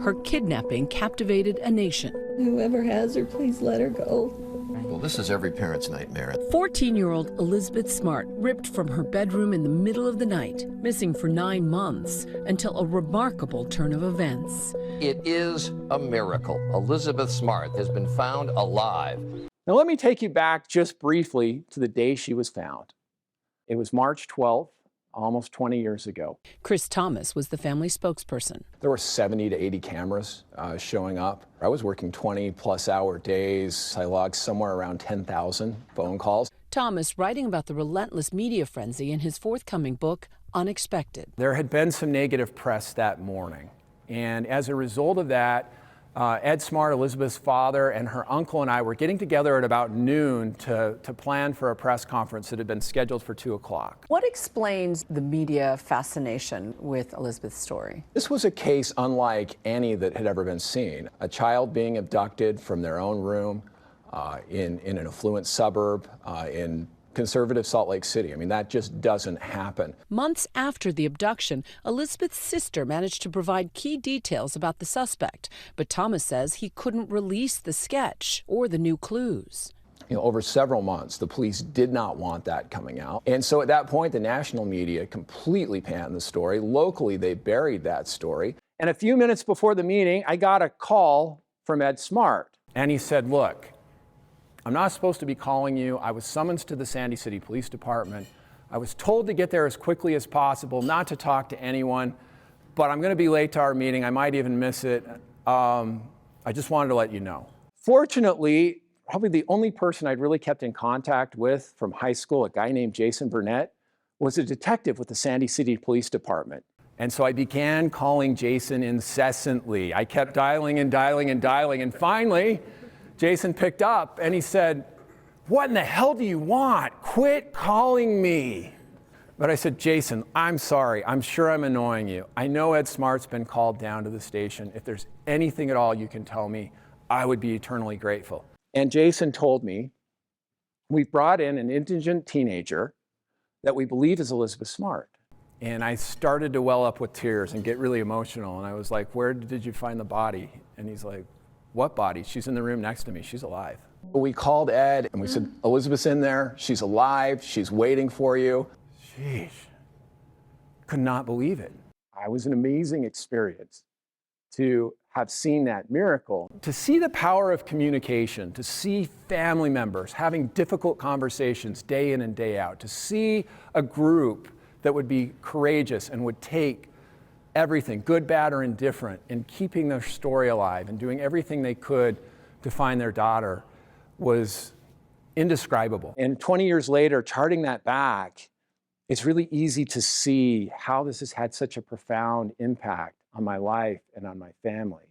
her kidnapping captivated a nation. Whoever has her, please let her go. Well, this is every parent's nightmare. 14-year-old Elizabeth Smart ripped from her bedroom in the middle of the night, missing for 9 months, until a remarkable turn of events. It is a miracle. Elizabeth Smart has been found alive. Now let me take you back just briefly to the day she was found. It was March 12th, almost 20 years ago. Chris Thomas was the family spokesperson. There were 70 to 80 cameras showing up. I was working 20-plus hour days. I logged somewhere around 10,000 phone calls. Thomas writing about the relentless media frenzy in his forthcoming book, Unexpected. There had been some negative press that morning, and as a result of that, Ed Smart, Elizabeth's father, and her uncle and I were getting together at about noon to plan for a press conference that had been scheduled for 2 o'clock. What explains the media fascination with Elizabeth's story? This was a case unlike any that had ever been seen. A child being abducted from their own room in an affluent suburb in conservative Salt Lake City. I mean, that just doesn't happen. Months after the abduction, Elizabeth's sister managed to provide key details about the suspect, but Thomas says he couldn't release the sketch or the new clues. You know, over several months, the police did not want that coming out. And so at that point, the national media completely panned the story. Locally, they buried that story. And a few minutes before the meeting, I got a call from Ed Smart. And he said, look, I'm not supposed to be calling you. I was summoned to the Sandy City Police Department. I was told to get there as quickly as possible, not to talk to anyone, but I'm going to be late to our meeting. I might even miss it. I just wanted to let you know. Fortunately, probably the only person I'd really kept in contact with from high school, a guy named Jason Burnett, was a detective with the Sandy City Police Department. And so I began calling Jason incessantly. I kept dialing and dialing and dialing, and finally, Jason picked up and he said, "What in the hell do you want? Quit calling me." But I said, "Jason, I'm sorry. I'm sure I'm annoying you. I know Ed Smart's been called down to the station. If there's anything at all you can tell me, I would be eternally grateful." And Jason told me, "We've brought in an indigent teenager that we believe is Elizabeth Smart." And I started to well up with tears and get really emotional. And I was like, "Where did you find the body?" And he's like, "What body?" "She's in the room next to me. She's alive." We called Ed and we said, "Elizabeth's in there. She's alive. She's waiting for you." Sheesh. Could not believe it. It was an amazing experience to have seen that miracle. To see the power of communication, to see family members having difficult conversations day in and day out, to see a group that would be courageous and would take everything, good, bad, or indifferent, in keeping their story alive and doing everything they could to find their daughter was indescribable. And 20 years later, charting that back, it's really easy to see how this has had such a profound impact on my life and on my family.